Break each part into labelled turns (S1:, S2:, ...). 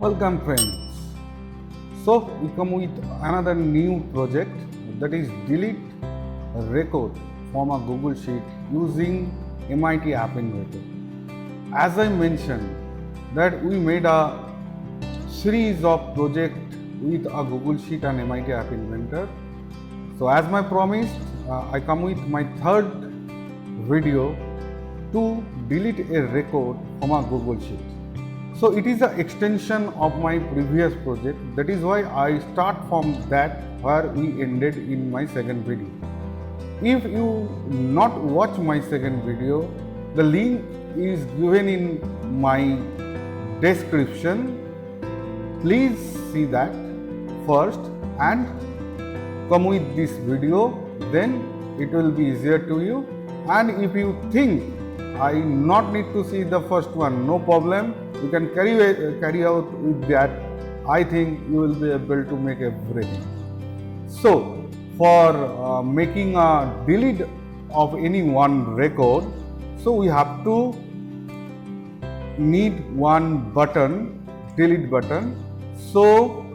S1: Welcome friends. So we come with another new project, that is delete a record from a Google Sheet using MIT App Inventor. As I mentioned that we made a series of projects with a Google Sheet and MIT App Inventor. So as my promise, I come with my third video to delete a record from a Google Sheet. So it is an extension of my previous project. That is why I start from that where we ended in my second video. If you not watch my second video, the link is given in my description. Please see that first and come with this video, then it will be easier to you. And if you think I not need to see the first one, no problem, you can carry out with that. I think you will be able to make everything. So for making a delete of any one record, so we have to need one button, delete button. So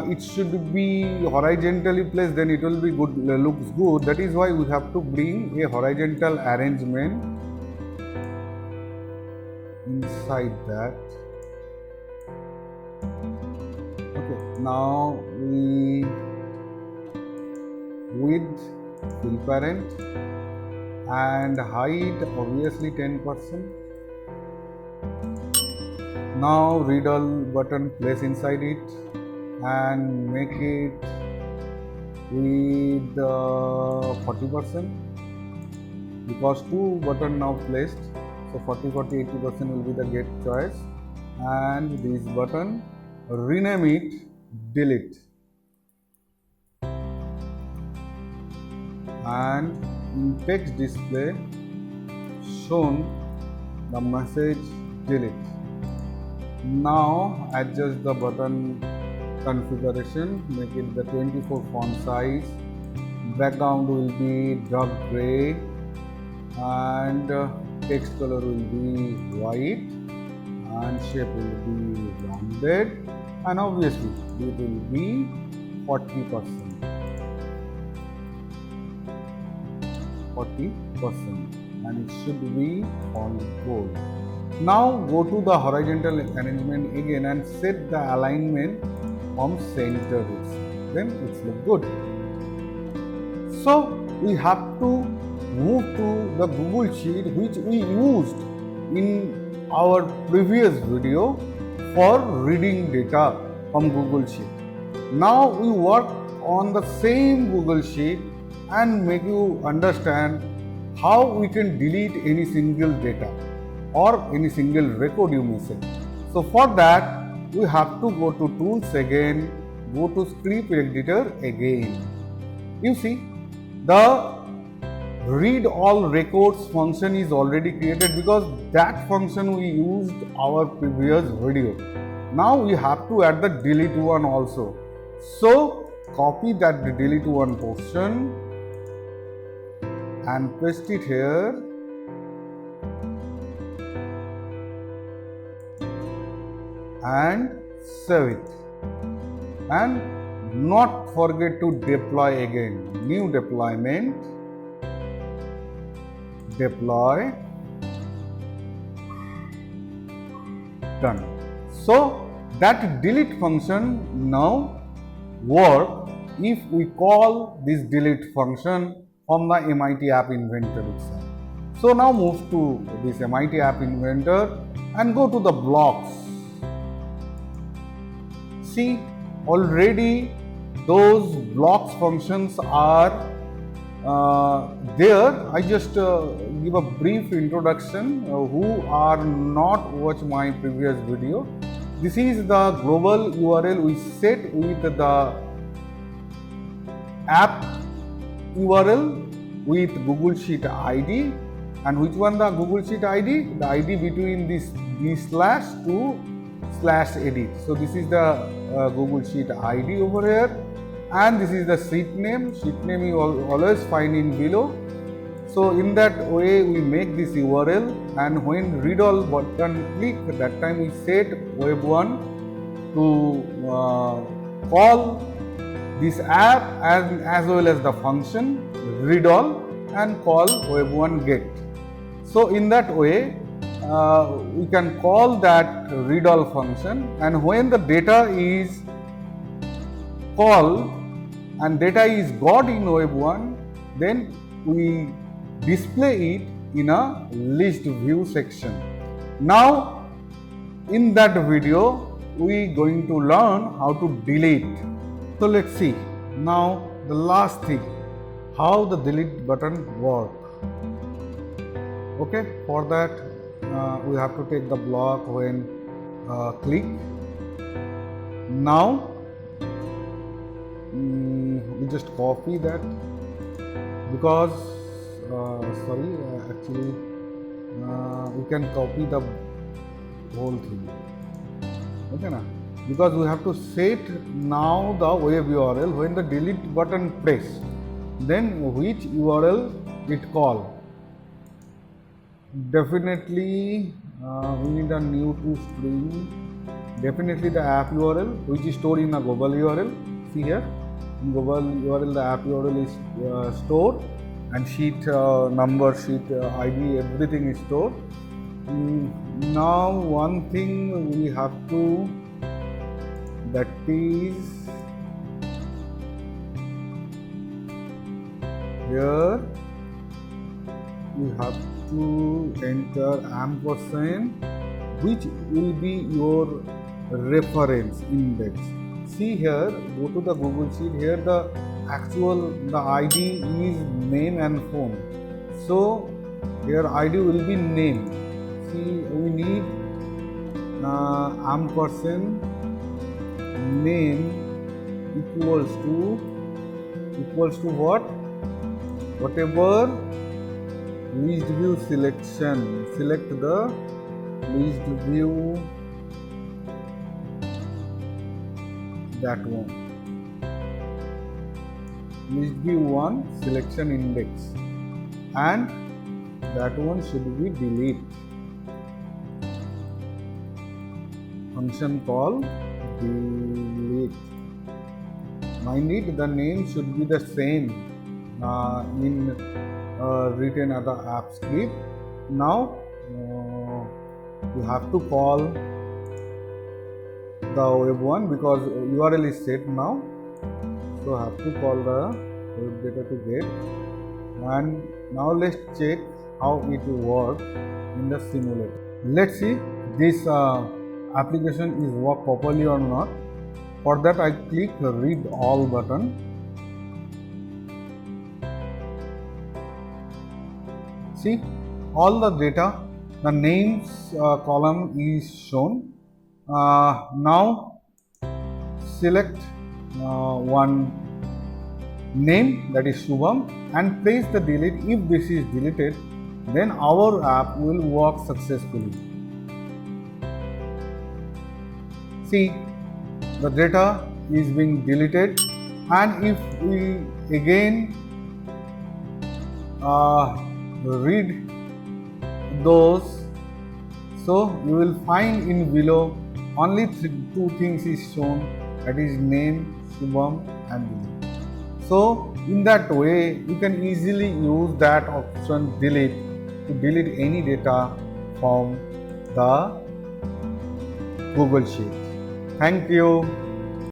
S1: it should be horizontally placed, then it will be good, looks good. That is why we have to bring a horizontal arrangement inside that. Okay, now we width, fill parent and height obviously 10%. Now read all button, place inside it and make it with 40% because two button now placed. So 40, 80% will be the get choice, and this button rename it delete, and in text display shown the message delete. Now adjust the button configuration, make it the 24 font size, background will be dark gray and text color will be white and shape will be rounded, and obviously it will be 40%, and it should be on gold. Now go to the horizontal arrangement again and set the alignment from center, then it's look good. So we have to move to the Google Sheet which we used in our previous video for reading data from Google Sheet. Now we work on the same Google Sheet and make you understand how we can delete any single data or any single record, you may say. So for that we have to go to tools again, go to script editor again. You see the read all records function is already created because that function we used our previous video. Now we have to add the delete one also. So copy that delete one portion and paste it here. And save it, and not forget to deploy again. New deployment, deploy, done. So that delete function now work if we call this delete function from the MIT App Inventor itself. So now move to this MIT App Inventor and go to the blocks. See, already those blocks functions are there. I just give a brief introduction who are not watch my previous video. This is the global URL we set with the app URL with Google Sheet ID. And which one the Google Sheet ID? The ID between this slash to slash edit. So this is the Google Sheet ID over here, and this is the sheet name. Sheet name you always find in below. So in that way we make this URL, and when read all button click, that time we set web 1 to call this app as well as the function read all and call web1 get. So in that way we can call that read all function, and when the data is called and data is got in web1, then we display it in a list view section. Now in that video we going to learn how to delete. So let's see now the last thing, how the delete button work. Okay, for that we have to take the block when click. Now we just copy that, because actually we can copy the whole thing. Okay na? Because we have to set now the web URL when the delete button press, then which URL it call. Definitely we need a new to string. Definitely the app URL which is stored in a global URL. See here, in global URL the app URL is stored, and sheet number, sheet ID, everything is stored. Now one thing we have to, that is here you have to enter ampersand, which will be your reference index. See here, go to the Google Sheet. Here the ID is name and phone. So here ID will be name. See, we need ampersand name equals to what? Whatever list view selection. Select the list view, that one. List view 1 selection index, and that one should be delete. Function call delete. Mind it, the name should be the same in written as the app script. Now you have to call the web1 because URL is set now. So I have to call the web data to get. And now let's check how it will work in the simulator. Let's see this application is work properly or not. For that I click the read all button. See, all the data, the names column is shown. Now select one name, that is Shubham, and press the delete. If this is deleted, then our app will work successfully. See, the data is being deleted, and if we again read those, so you will find in below only two things is shown, that is name, Shubham, and delete. So in that way you can easily use that option delete to delete any data from the Google Sheet. Thank you.